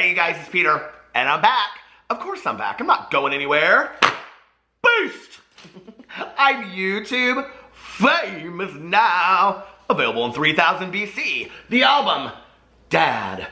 Hey you guys, it's Peter, and I'm back. Of course I'm back. I'm not going anywhere. Boost! I'm YouTube famous now. Available in 3000 BC. The album, Dad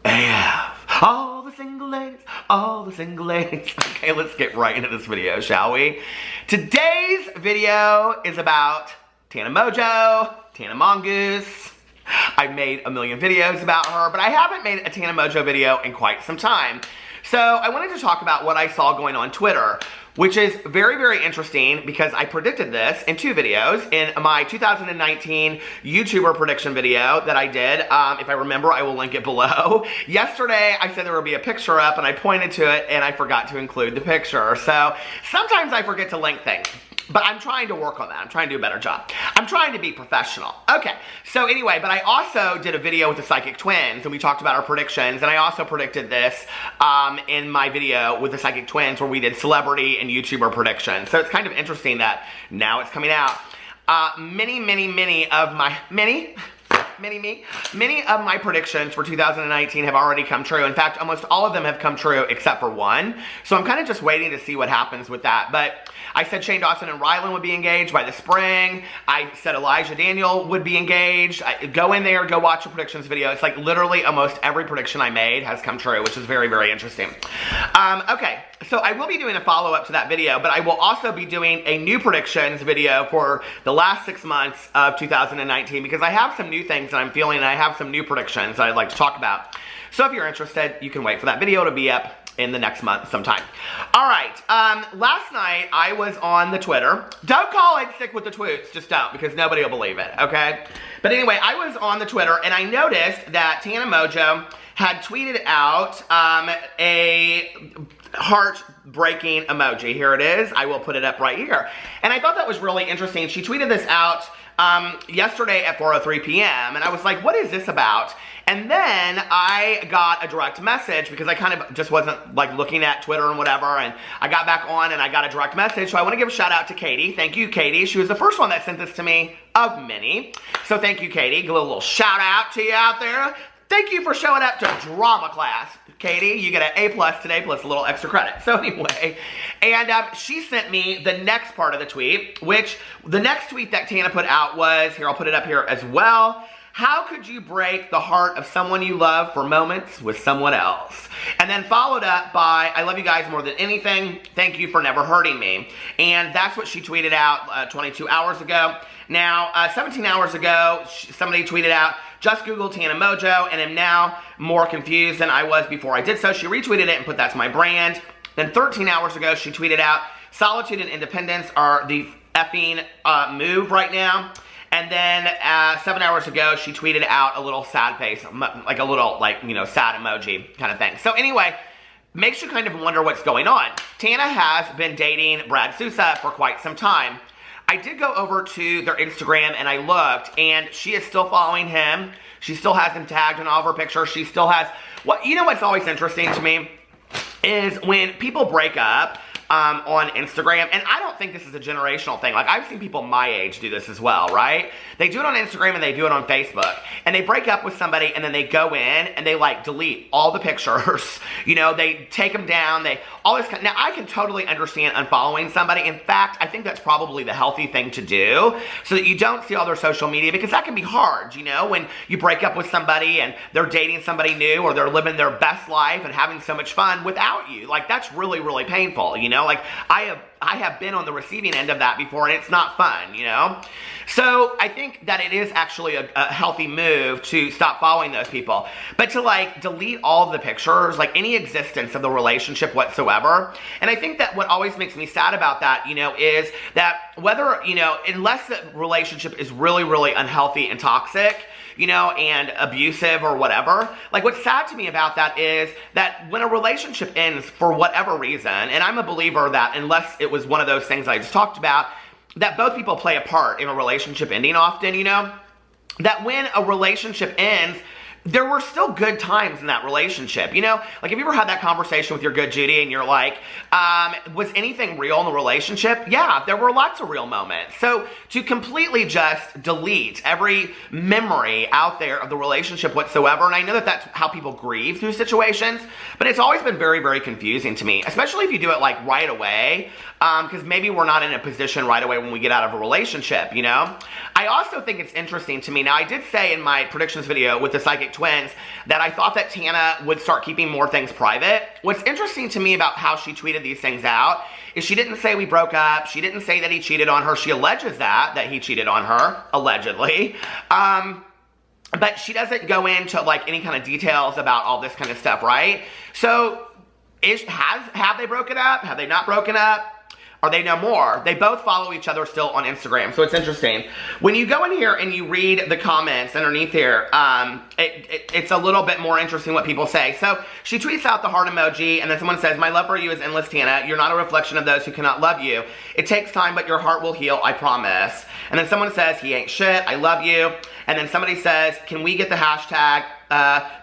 AF. All the single ladies, all the single ladies. Okay, let's get right into this video, shall we? Today's video is about Tana Mongeau, Tana Mongeau. I've made a million videos about her, but I haven't made a Tana Mongeau video in quite some time. So I wanted to talk about what I saw going on Twitter, which is very, very interesting because I predicted this in two videos. In my 2019 YouTuber prediction video that I did, if I remember, I will link it below. Yesterday, I said there would be a picture up and I pointed to it and I forgot to include the picture. So sometimes I forget to link things. But I'm trying to work on that. I'm trying to do a better job. I'm trying to be professional. Okay, so anyway, but I also did a video with the Psychic Twins, and we talked about our predictions, and I also predicted this in my video with the Psychic Twins, where we did celebrity and YouTuber predictions. So it's kind of interesting that now it's coming out. Many of my predictions for 2019 have already come true. In fact, almost all of them have come true except for one. So I'm kind of just waiting to see what happens with that. But I said Shane Dawson and Rylan would be engaged by the spring. I said Elijah Daniel would be engaged. Go in there, go watch the predictions video. It's like literally almost every prediction I made has come true, which is very, very interesting. Okay, so I will be doing a follow-up to that video, but I will also be doing a new predictions video for the last 6 months of 2019 because I have some new things that I'm feeling and I have some new predictions that I'd like to talk about. So if you're interested, you can wait for that video to be up in the next month sometime. Alright, last night I was on the Twitter. Don't call it sick with the twoots, just don't, because nobody will believe it, okay? But anyway, I was on the Twitter and I noticed that Tana Mongeau had tweeted out a heartbreaking emoji. Here it is. I will put it up right here. And I thought that was really interesting. She tweeted this out yesterday at 4:03 p.m. and I was like, what is this about? And then I got a direct message because I kind of just wasn't like looking at Twitter and whatever, and I got back on and I got a direct message. So I want to give a shout out to Katie. Thank you, Katie. She was the first one that sent this to me of many. So thank you, Katie. Give a little shout out to you out there. Thank you for showing up to drama class, Katie. You get an A+ today plus a little extra credit. So anyway, and she sent me the next part of the tweet, which the next tweet that Tana put out was, here, I'll put it up here as well. How could you break the heart of someone you love for moments with someone else? And then followed up by, I love you guys more than anything. Thank you for never hurting me. And that's what she tweeted out 22 hours ago. Now, 17 hours ago, somebody tweeted out, just Google Tana Mongeau, and am now more confused than I was before I did so. She retweeted it and put that's my brand. Then 13 hours ago, she tweeted out, solitude and independence are the effing move right now. And then 7 hours ago, she tweeted out a little sad face, like a little, like, you know, sad emoji kind of thing. So anyway, makes you kind of wonder what's going on. Tana has been dating Brad Sousa for quite some time. I did go over to their Instagram and I looked, and she is still following him. She still has him tagged in all of her pictures. She still has, you know what's always interesting to me is when people break up on Instagram, and I don't think this is a generational thing. Like, I've seen people my age do this as well, right? They do it on Instagram and they do it on Facebook, and they break up with somebody and then they go in and they like delete all the pictures. You know, they take them down, all this kind. Now, I can totally understand unfollowing somebody. In fact, I think that's probably the healthy thing to do so that you don't see all their social media, because that can be hard, you know, when you break up with somebody and they're dating somebody new or they're living their best life and having so much fun without you. Like, that's really, really painful, you know? Like, I have been on the receiving end of that before, and it's not fun, you know? So I think that it is actually a healthy move to stop following those people. But to, like, delete all of the pictures, like, any existence of the relationship whatsoever. And I think that what always makes me sad about that, you know, is that whether, you know, unless the relationship is really, really unhealthy and toxic, you know, and abusive or whatever. Like, what's sad to me about that is that when a relationship ends for whatever reason, and I'm a believer that unless it was one of those things I just talked about, that both people play a part in a relationship ending often, you know, that when a relationship ends, there were still good times in that relationship, you know? Like, have you ever had that conversation with your good Judy and you're like, was anything real in the relationship? Yeah, there were lots of real moments. So to completely just delete every memory out there of the relationship whatsoever, and I know that that's how people grieve through situations, but it's always been very, very confusing to me, especially if you do it like right away, because maybe we're not in a position right away when we get out of a relationship, you know? I also think it's interesting to me. Now, I did say in my predictions video with the Psychic Twins that I thought that Tana would start keeping more things private. What's interesting to me about how she tweeted these things out is she didn't say we broke up. She didn't say that he cheated on her. She alleges that he cheated on her, allegedly. But she doesn't go into like any kind of details about all this kind of stuff, right? So have they broken up? Have they not broken up? Are they no more? They both follow each other still on Instagram, so it's interesting. When you go in here and you read the comments underneath here, it's a little bit more interesting what people say. So she tweets out the heart emoji, and then someone says, "My love for you is endless, Tana. You're not a reflection of those who cannot love you. It takes time, but your heart will heal, I promise." And then someone says, "He ain't shit, I love you." And then somebody says, "Can we get the hashtag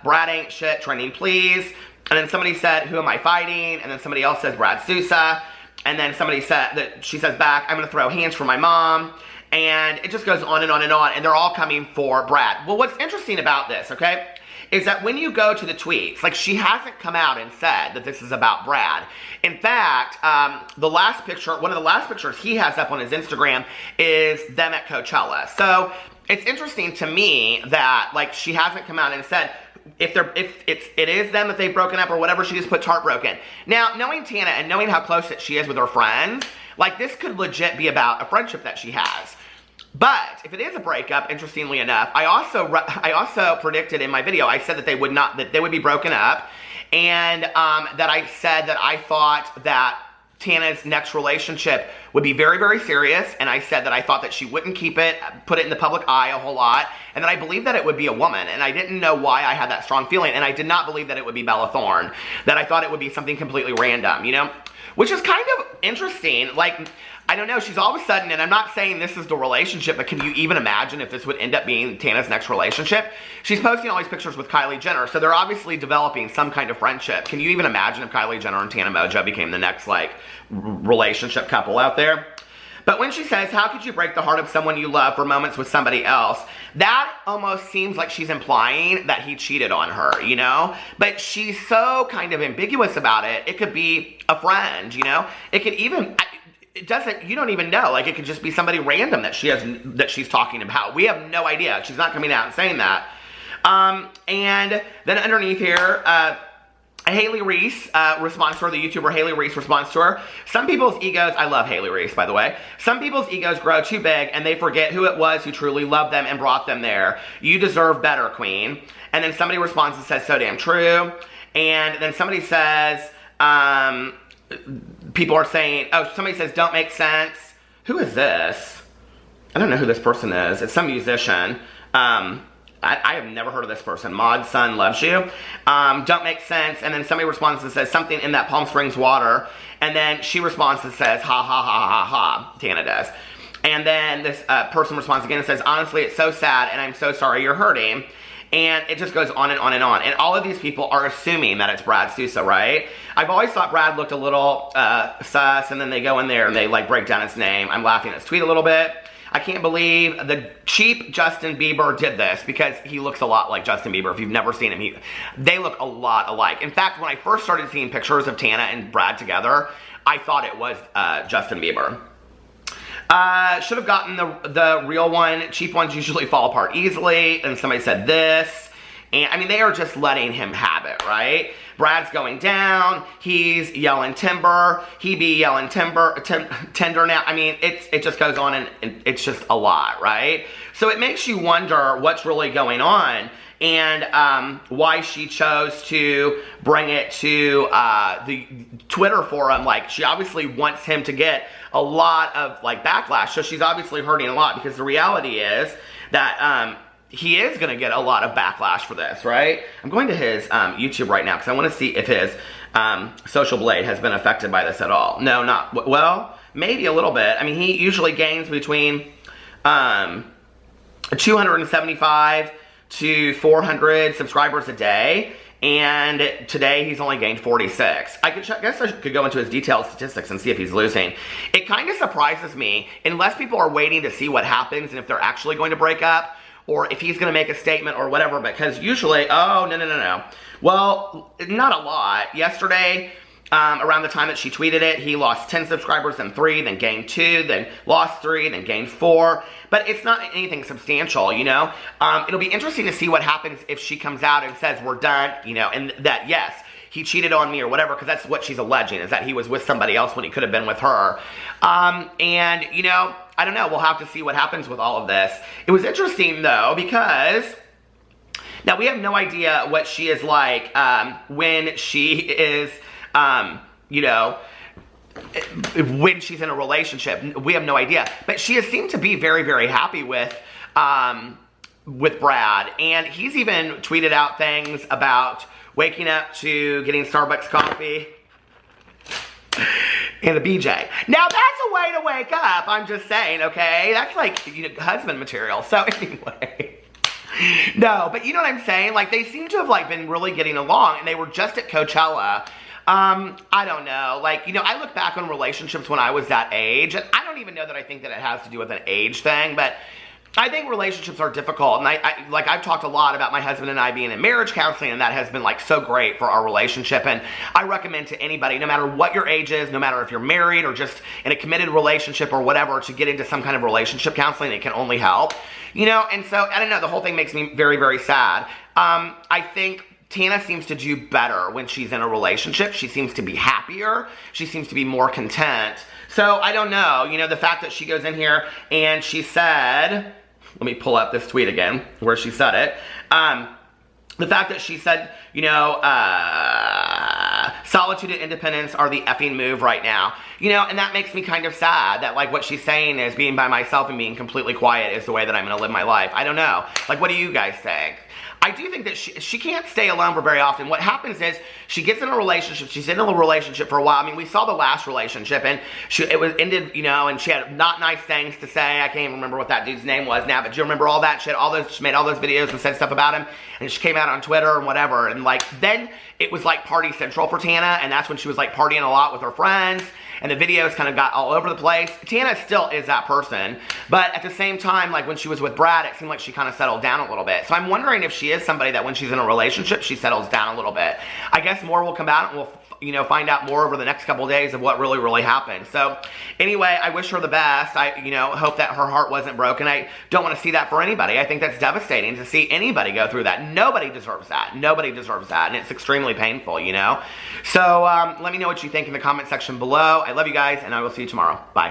Brad ain't shit trending, please?" And then somebody said, "Who am I fighting?" And then somebody else says, "Brad Sousa." And then somebody said that she says back, "I'm going to throw hands for my mom." And it just goes on and on and on. And they're all coming for Brad. Well, what's interesting about this, okay, is that when you go to the tweets, like, she hasn't come out and said that this is about Brad. In fact, the last picture, one of the last pictures he has up on his Instagram is them at Coachella. So it's interesting to me that, like, she hasn't come out and said, if it is them that they've broken up or whatever, she just puts heartbroken. Now, knowing Tana and knowing how close that she is with her friends, like, this could legit be about a friendship that she has. But if it is a breakup, interestingly enough, I also predicted in my video, I said that they would be broken up, and that I said that I thought that Tana's next relationship would be very, very serious, and I said that I thought that she wouldn't put it in the public eye a whole lot, and that I believed that it would be a woman, and I didn't know why I had that strong feeling, and I did not believe that it would be Bella Thorne, that I thought it would be something completely random, you know? Which is kind of interesting. Like, I don't know, she's all of a sudden, and I'm not saying this is the relationship, but can you even imagine if this would end up being Tana's next relationship? She's posting all these pictures with Kylie Jenner, so they're obviously developing some kind of friendship. Can you even imagine if Kylie Jenner and Tana Mongeau became the next, like, relationship couple out there? But when she says, "How could you break the heart of someone you love for moments with somebody else?" that almost seems like she's implying that he cheated on her, you know? But she's so kind of ambiguous about it. It could be a friend, you know? It could even... you don't even know. Like, it could just be somebody random that she's talking about. We have no idea. She's not coming out and saying that. And then underneath here, Haley Reese responds to her, the YouTuber Haley Reese responds to her. "Some people's egos," I love Haley Reese, by the way. "Some people's egos grow too big and they forget who it was who truly loved them and brought them there. You deserve better, queen." And then somebody responds and says, "So damn true." And then somebody says, people are saying, oh, somebody says, "Don't make sense." Who is this? I don't know who this person is. It's some musician. I have never heard of this person. Mod's son loves you. "Don't make sense." And then somebody responds and says, "Something in that Palm Springs water." And then she responds and says, "Ha ha ha ha ha." Tana does. And then this person responds again and says, "Honestly, it's so sad and I'm so sorry you're hurting." And it just goes on and on and on. And all of these people are assuming that it's Brad Sousa, right? I've always thought Brad looked a little sus, and then they go in there and they, like, break down his name. I'm laughing at his tweet a little bit. I can't believe the cheap Justin Bieber did this, because he looks a lot like Justin Bieber. If you've never seen him, they look a lot alike. In fact, when I first started seeing pictures of Tana and Brad together, I thought it was Justin Bieber. "Should have gotten the real one. Cheap ones usually fall apart easily." And somebody said this. And, I mean, they are just letting him have it, right? Brad's going down. He's yelling timber. He be yelling tender now. I mean, it just goes on, and it's just a lot, right? So it makes you wonder what's really going on, and why she chose to bring it to the Twitter forum. Like, she obviously wants him to get a lot of, like, backlash. So she's obviously hurting a lot, because the reality is that he is going to get a lot of backlash for this, right? I'm going to his YouTube right now because I want to see if his social blade has been affected by this at all. No, not, well, maybe a little bit. I mean, he usually gains between 275 to 400 subscribers a day. And today he's only gained 46. I guess I could go into his detailed statistics and see if he's losing. It kind of surprises me, unless people are waiting to see what happens and if they're actually going to break up, or if he's going to make a statement or whatever, because usually, oh, no. Well, not a lot. Yesterday, around the time that she tweeted it, he lost 10 subscribers, then 3, then gained 2, then lost 3, then gained 4. But it's not anything substantial, you know? It'll be interesting to see what happens if she comes out and says, we're done, you know, and that, yes, he cheated on me or whatever, because that's what she's alleging, is that he was with somebody else when he could have been with her. And, you know, I don't know. We'll have to see what happens with all of this. It was interesting, though, because now we have no idea what she is like when she is, you know, when she's in a relationship. We have no idea. But she has seemed to be very, very happy with Brad. And he's even tweeted out things about waking up to getting Starbucks coffee and a BJ. Now, that's a way to wake up, I'm just saying, okay? That's like, you know, husband material. So, anyway. No, but you know what I'm saying? Like, they seem to have, like, been really getting along, and they were just at Coachella. I don't know. Like, you know, I look back on relationships when I was that age, and I don't even know that I think that it has to do with an age thing, but I think relationships are difficult, and I've talked a lot about my husband and I being in marriage counseling, and that has been, like, so great for our relationship, and I recommend to anybody, no matter what your age is, no matter if you're married or just in a committed relationship or whatever, to get into some kind of relationship counseling. It can only help, you know, and so, I don't know, the whole thing makes me very, very sad. I think Tana seems to do better when she's in a relationship. She seems to be happier. She seems to be more content. So, I don't know. You know, the fact that she goes in here and she said, let me pull up this tweet again where she said it. The fact that she said, you know, solitude and independence are the effing move right now. You know, and that makes me kind of sad that, like, what she's saying is being by myself and being completely quiet is the way that I'm going to live my life. I don't know. Like, what do you guys think? I do think that she can't stay alone for very often. What happens is she gets in a relationship. She's in a relationship for a while. I mean, we saw the last relationship, and it was ended, you know, and she had not nice things to say. I can't even remember what that dude's name was now, but do you remember all that? She made all those videos and said stuff about him, and she came out on Twitter and whatever, and, like, then it was, like, party central for Tana, and that's when she was, like, partying a lot with her friends, and the videos kind of got all over the place. Tana still is that person, but at the same time, like, when she was with Brad, it seemed like she kind of settled down a little bit. So I'm wondering if she is somebody that when she's in a relationship, she settles down a little bit. I guess more will come out, and we'll, you know, find out more over the next couple of days of what really, really happened. So anyway, I wish her the best. I, you know, hope that her heart wasn't broken. I don't want to see that for anybody. I think that's devastating to see anybody go through that. Nobody deserves that. Nobody deserves that, and it's extremely painful, you know? So let me know what you think in the comment section below. I love you guys, and I will see you tomorrow. Bye.